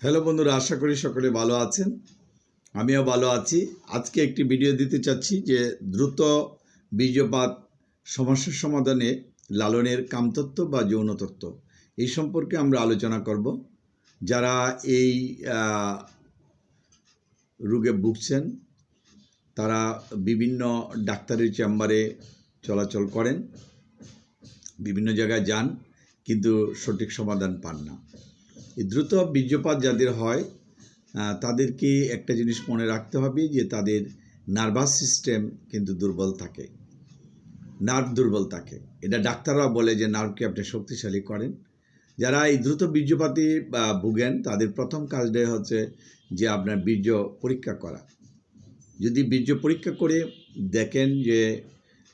Hello বন্ধুরা, আশা করি সকলে ভালো আছেন। আমিও ভালো আছি। আজকে একটি ভিডিও দিতে চাচ্ছি যে দ্রুত বীর্যপাত সমস্যার সমাধানে লালনের কামতত্ত্ব বা যৌনতত্ত্ব এই সম্পর্কে আমরা আলোচনা করব। যারা এই রোগে ভুগছেন তারা বিভিন্ন ডাক্তারের চেম্বারে চলাচল করেন, বিভিন্ন জায়গায় যান, কিন্তু সঠিক সমাধান পান না। এই দ্রুত বীর্যপাত যাদের হয় তাদেরকে একটা জিনিস মনে রাখতে হবে যে তাদের নার্ভাস সিস্টেম কিন্তু দুর্বল থাকে, নার্ভ দুর্বল থাকে। এটা ডাক্তাররা বলে যে নার্ভকে আপনি শক্তিশালী করেন। যারা এই দ্রুত বীর্যপাতে ভুগেন তাদের প্রথম কাজটাই হচ্ছে যে আপনার বীর্য পরীক্ষা করা। যদি বীর্য পরীক্ষা করে দেখেন যে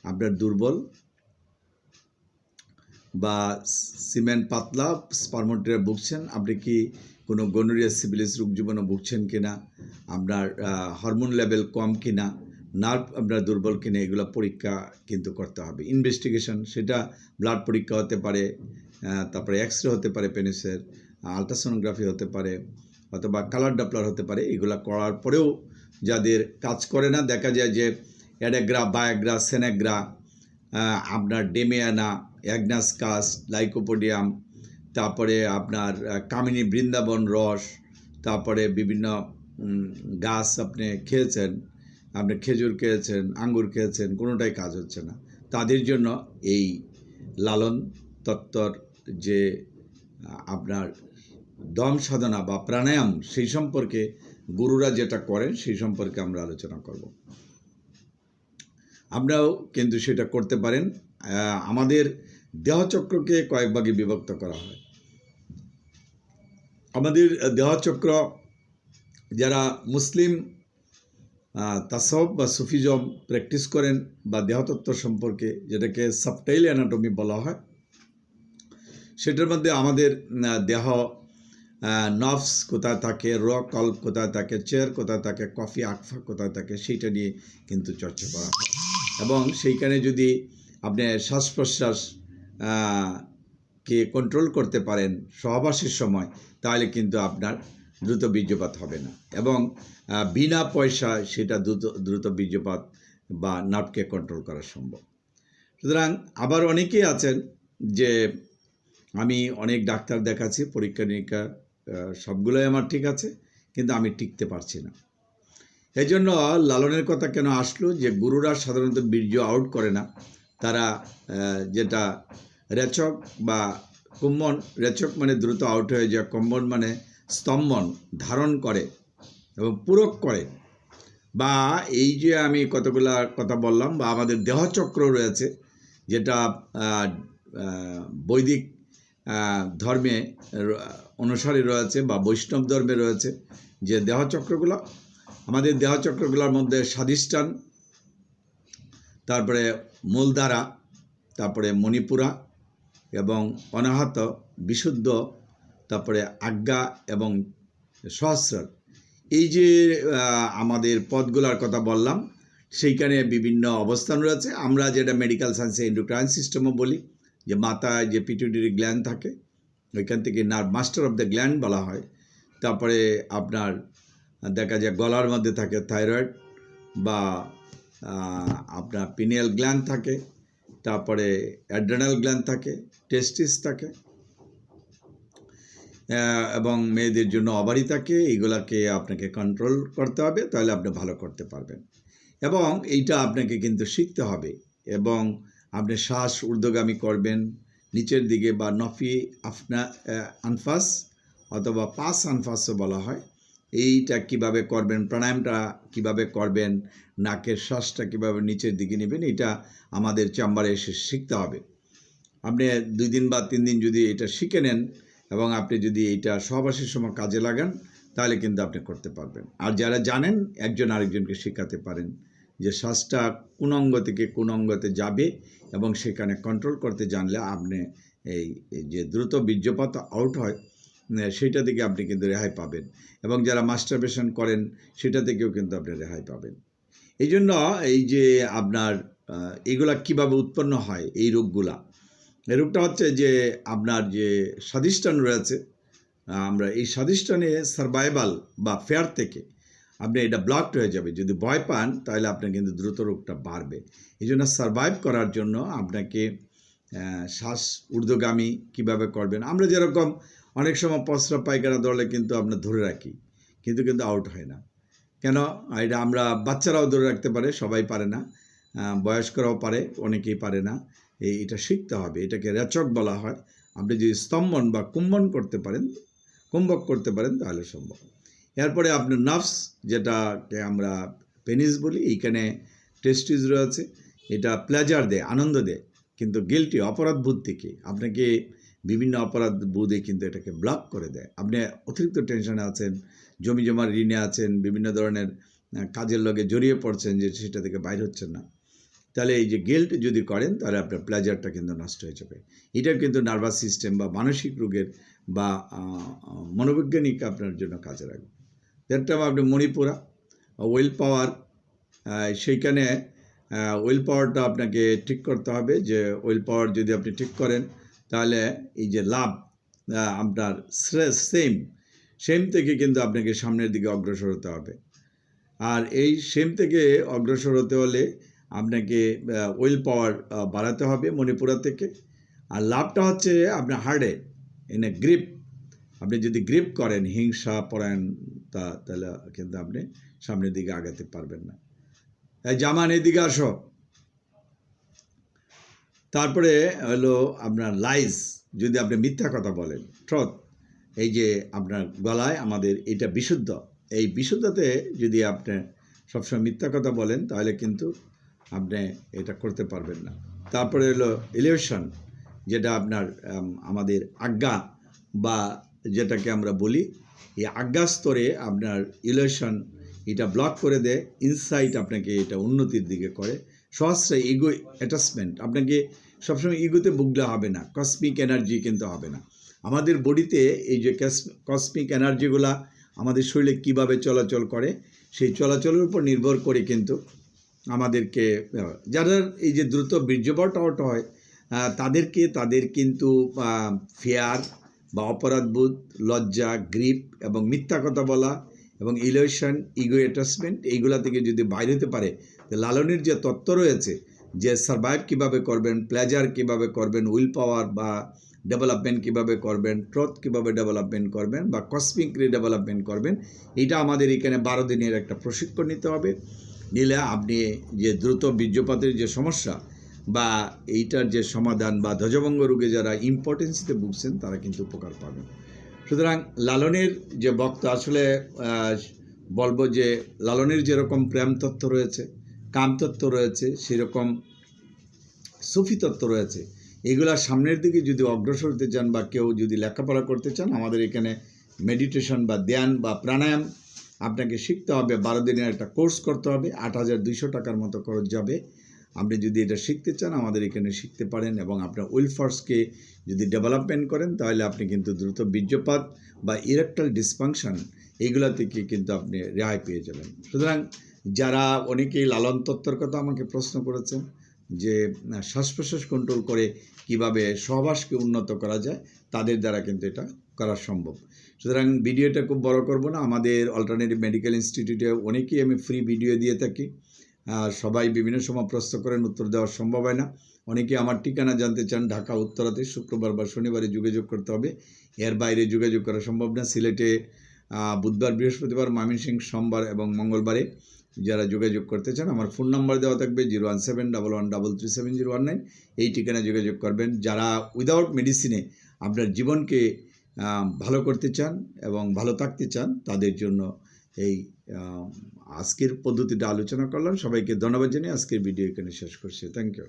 আপনার দুর্বল বা সিমেন্ট পাতলা স্পার্মোটেরা ভুগছেন, আপনি কি কোনো গনোরিয়া সিফিলিস রোগ জীবাণু ভুগছেন কিনা, আপনার হরমোন লেভেল কম কিনা, নার্ভ আপনার দুর্বল কিনা, এগুলো পরীক্ষা কিন্তু করতে হবে। ইনভেস্টিগেশন, সেটা ব্লাড পরীক্ষা হতে পারে, তারপরে এক্সরে হতে পারে পেনিসের, আলট্রাসোনোগ্রাফি হতে পারে, অথবা কালার ডাপলার হতে পারে। এগুলো করার পরেও যাদের কাজ করে না, দেখা যায় যে অ্যাডাগ্রা, বায়োগ্রা, সেনেগ্রা, আপনার ডেমিয়ানা, অ্যাগনাস কাস, লাইকোপোডিয়াম, তারপরে আপনার কামিনী বৃন্দাবন রস, তারপরে বিভিন্ন গাছ আপনি খেয়েছেন, আপনি খেজুর খেয়েছেন, আঙ্গুর খেয়েছেন, কোনোটাই কাজ হচ্ছে না। তাদের জন্য এই লালন তত্ত্বর যে আপনার দম সাধনা বা প্রাণায়াম, সেই সম্পর্কে গুরুরা যেটা করেন সেই সম্পর্কে আমরা আলোচনা করব। আমরাও কিন্তু সেটা করতে পারেন। আমাদের দেহচক্রকে কয়েক ভাগে বিভক্ত করা হয়। আমাদের দেহচক্র, যারা মুসলিম তাসাউফ বা সুফিজম প্র্যাকটিস করেন বা দেহতত্ত্ব সম্পর্কে, যেটাকে সাবটাইল অ্যানাটমি বলা হয়, সেটার মধ্যে আমাদের দেহ নার্ভস কোথায় থাকে, কল্প কোথায় থাকে, চেয়ার কোথায় থাকে, কফি আকফা কোথায় থাকে, সেইটা নিয়ে কিন্তু চর্চা করা হয়। এবং সেইখানে যদি আপনি শ্বাস প্রশ্বাস কে কন্ট্রোল করতে পারেন সহবাসের সময়, তাহলে কিন্তু আপনার দ্রুত বীর্যপাত হবে না, এবং বিনা পয়সায় সেটা দ্রুত বীর্যপাত বা নার্ভকে কন্ট্রোল করা সম্ভব। সুতরাং আবার অনেকেই আছেন যে আমি অনেক ডাক্তার দেখাচ্ছি, পরীক্ষা নিরীক্ষা সবগুলোই আমার ঠিক আছে, কিন্তু আমি টিকতে পারছি না। এই জন্য লালনের কথা কেন আসলো, যে গুরুরা সাধারণত বীর্য আউট করে না, তারা যেটা রেচক বা কুম্ভন, রেচক মানে দ্রুত আউট হয়ে যায়, কম্বন মানে স্তম্ভন ধারণ করে এবং পূরক করে। বা এই যে আমি কতগুলা কথা বললাম, বা আমাদের দেহচক্র রয়েছে, যেটা বৈদিক ধর্মে অনুসারী রয়েছে বা বৈষ্ণব ধর্মে রয়েছে, যে দেহচক্রগুলো, আমাদের দেহচক্রগুলোর মধ্যে স্বাধিষ্ঠান, তারপরে মূলধারা, তারপরে মণিপুরা এবং অনাহত, বিশুদ্ধ, তারপরে আজ্ঞা এবং সহস্রার, এই যে আমাদের পদগুলোর কথা বললাম, সেইখানে বিভিন্ন অবস্থান রয়েছে। আমরা যেটা মেডিকেল সায়েন্সে এন্ডোক্রাইন সিস্টেমও বলি, যে মাথায় যে পিটুইটারি গ্ল্যান্ড থাকে, ওইখান থেকে nerve master of the gland বলা হয়। তারপরে আপনার দেখা যায় গলার মধ্যে থাকে থাইরয়েড বা আপনার পিনিয়াল গ্ল্যান্ড থাকে, তারপরে অ্যাড্রেনাল গ্ল্যান্ড থাকে, টেস্টিস থাকে, এবং মেয়েদের জন্য অবারি থাকে। এইগুলাকে আপনাকে কন্ট্রোল করতে হবে, তাহলে আপনি ভালো করতে পারবেন। এবং এইটা আপনাকে কিন্তু শিখতে হবে, এবং আপনি শ্বাস ঊর্ধ্বগামী করবেন নিচের দিকে, বা নফি আফনা আনফাস অথবা পাস আনফাসও বলা হয়। এইটা কিভাবে করবেন, প্রাণায়ামটা কিভাবে করবেন, নাকের শ্বাসটা কিভাবে নিচের দিকে নেবেন, এটা আমাদের চেম্বারে এসে শিখতে হবে। আপনি 2 দিন বা 3 দিন যদি এটা শিখে নেন, এবং আপনি যদি এইটা সহবাসের সময় কাজে লাগান, তাহলে কিন্তু আপনি করতে পারবেন। আর যারা জানেন, একজন আরেকজনকে শেখাতে পারেন যে শ্বাসটা কোন অঙ্গ থেকে কোন অঙ্গতে যাবে, এবং সেখানে কন্ট্রোল করতে জানলে আপনি এই যে দ্রুত বীর্যপাত আউট হয়, সেটা থেকে আপনি কিন্তু রেহাই পাবেন। এবং যারা মাস্টারবেশন করেন, সেটা থেকেও কিন্তু আপনি রেহাই পাবেন। এই জন্য এই যে আপনার এগুলা কিভাবে উৎপন্ন হয়, এই রোগগুলা, এই রোগটা হচ্ছে যে আপনার যে স্বাধিষ্ঠান রয়েছে, আমরা এই স্বাধিষ্ঠানে সার্ভাইভাল বা ফেয়ার থেকে আপনি এটা ব্লকড হয়ে যাবে। যদি ভয় পান তাহলে আপনার কিন্তু দ্রুত রোগটা বাড়বে। এই জন্য সার্ভাইভ করার জন্য আপনাকে শ্বাস ঊর্ধ্বগামী কীভাবে করবেন, আমরা যেরকম অনেক সময় প্রস্রাব পায়খানা দলে কিন্তু আমরা ধরে রাখি, কিন্তু আউট হয় না কেন? এটা আমরা বাচ্চারাও ধরে রাখতে পারে, সবাই পারে না, বয়স্করাও পারে, অনেকেই পারে না। এটা শিখতে হবে, এটাকে রেচক বলা হয়। আপনি যদি স্তম্ভন বা কুম্ভন করতে পারেন, কুম্ভক করতে পারেন তাহলে সম্ভব। এরপরে আপনার নার্ভস, যেটাকে আমরা পেনিস বলি, এইখানে টেস্টিস রয়েছে। এটা প্লেজার দেয়, আনন্দ দেয়, কিন্তু গিল্টি অপরাধ বোধ থেকে আপনাকে বিভিন্ন অপরাধ বোধে কিন্তু এটাকে ব্লক করে দেয়। আপনি অতিরিক্ত টেনশনে আছেন, জমি জমার ঋণে আছেন, বিভিন্ন ধরনের কাজের লগে জড়িয়ে পড়ছেন যে সেটা থেকে বাইর হচ্ছেন না, তাহলে এই যে গিল্ট যদি করেন তাহলে আপনার প্লেজারটা কিন্তু নষ্ট হয়ে যাবে। এটা কিন্তু নার্ভাস সিস্টেম বা মানসিক রোগের বা মনোবৈজ্ঞানিক আপনার জন্য কাজে লাগবে। দ্যাটটা আপনি মণিপুরা উইল পাওয়ার, সেইখানে উইল পাওয়ারটা আপনাকে ঠিক করতে হবে। যে উইল পাওয়ার যদি আপনি ঠিক করেন তাহলে এই যে লাভ আপনার সেম থেকে কিন্তু আপনাকে সামনের দিকে অগ্রসর হতে হবে। আর এই সেম থেকে অগ্রসর হতে হলে আপনাকে উইল পাওয়ার বাড়াতে হবে মণিপুরা থেকে। আর লাভটা হচ্ছে আপনার হার্ডে এনে গ্রিপ, আপনি যদি গ্রিপ করেন হিংসা পরায়ণ তাহলে কিন্তু আপনি সামনের দিকে আগাতে পারবেন না। এই জামান এদিকে আসো। তারপরে হলো আপনার লাইজ, যদি আপনি মিথ্যা কথা বলেন, ট্রথ, এই যে আপনার গলায় আমাদের এটা বিশুদ্ধ, এই বিশুদ্ধতে যদি আপনি সবসময় মিথ্যা কথা বলেন তাহলে কিন্তু আপনি এটা করতে পারবেন না। তারপরে হলো ইলিউশন, যেটা আপনার আমাদের আজ্ঞা বা যেটাকে আমরা বলি, এই আজ্ঞা স্তরে আপনার ইলিউশন এটা ব্লক করে দেয়, ইনসাইট আপনাকে এটা উন্নতির দিকে করে। সহস্রে ইগো অ্যাটাচমেন্ট, আপনাকে সবসময় ইগোতে ভুগলে হবে না, কসমিক এনার্জি কিন্তু হবে না। আমাদের বডিতে এই যে কসমিক এনার্জিগুলা আমাদের শরীরে কিভাবে চলাচল করে, সেই চলাচলের উপর নির্ভর করে কিন্তু আমাদেরকে, যারা এই যে দ্রুত বীর্যপাত আউট হয় তাদের কিন্তু ফেয়ার বা অপরাধবোধ, লজ্জা, গ্রিপ এবং মিথ্যা কথা বলা এবং ইলিউশন, ইগো অ্যাটাচমেন্ট, এইগুলা থেকে যদি বাইরে হতে পারে, লালনের যে তত্ত্ব রয়েছে যে সার্ভাইভ কীভাবে করবেন, প্লেজার কীভাবে করবেন, উইল পাওয়ার বা ডেভেলপমেন্ট কীভাবে করবেন, ট্রথ কীভাবে ডেভেলপমেন্ট করবেন বা কসমিক ডেভেলপমেন্ট করবেন, এটা আমাদের এখানে 12 দিনের একটা প্রশিক্ষণ নিতে হবে। নিলে আপনি যে দ্রুত বীর্যপাতের যে সমস্যা বা এইটার যে সমাধান বা ধ্বজভঙ্গ রোগে যারা ইম্পর্টেন্সিতে ভুগছেন তারা কিন্তু উপকার পাবেন। সুতরাং লালনের যে বক্তা, আসলে বলবো যে লালনের যেরকম প্রেম তত্ত্ব রয়েছে, কাম তত্ত্ব রয়েছে, সেরকম সুফি তত্ত্ব রয়েছে। এগুলা সামনের দিকে যদি অগ্রসর হতে চান বা কেউ যদি লেখাপড়া করতে চান, আমাদের এখানে মেডিটেশন বা ধ্যান বা প্রাণায়াম আপনাকে শিখতে হবে। 12 দিনের একটা কোর্স করতে হবে, 8,200 টাকার মতো খরচ যাবে। আপনি যদি এটা শিখতে চান আমাদের এখানে শিখতে পারেন এবং আপনার উইল ফোর্সকে যদি ডেভেলপমেন্ট করেন তাহলে আপনি কিন্তু দ্রুত বীর্যপাত বা ইরেকটাইল ডিসফাংশন এইগুলা থেকে কিন্তু আপনি রেহাই পেয়ে যাবেন। সুতরাং যারা অনেকেই লালন তত্ত্বের কথা আমাকে প্রশ্ন করেছেন যে শ্বাস প্রশ্বাস কন্ট্রোল করে কিভাবে সহবাসকে উন্নত করা যায়, তাদের দ্বারা কিন্তু এটা করা সম্ভব। সুতরাং ভিডিওটা খুব বড় করব না। আমাদের অল্টারনেটিভ মেডিকেল ইনস্টিটিউটে অনেকেই আমি ফ্রি ভিডিও দিয়ে থাকি। সবাই বিভিন্ন সময় প্রশ্ন করেন, উত্তর দেওয়া সম্ভব হয় না। অনেকে আমার ঠিকানা জানতে চান, ঢাকা উত্তরাতে শুক্রবার বা শনিবারে যোগাযোগ করতে হবে, এর বাইরে যোগাযোগ করা সম্ভব না। সিলেটে বুধবার, বৃহস্পতিবার, ময়মনসিংহ সোমবার এবং মঙ্গলবারে যারা যোগাযোগ করতে চান, আমার ফোন নাম্বার দেওয়া থাকবে 01711337019, এই ঠিকানায় যোগাযোগ করবেন। যারা উইদাউট মেডিসিনে আপনার জীবনকে ভালো করতে চান এবং ভালো থাকতে চান, তাদের জন্য এই আজকের পদ্ধতিটা আলোচনা করলাম। সবাইকে ধন্যবাদ জানিয়ে আজকের ভিডিও এখানে শেষ করছি। Thank you.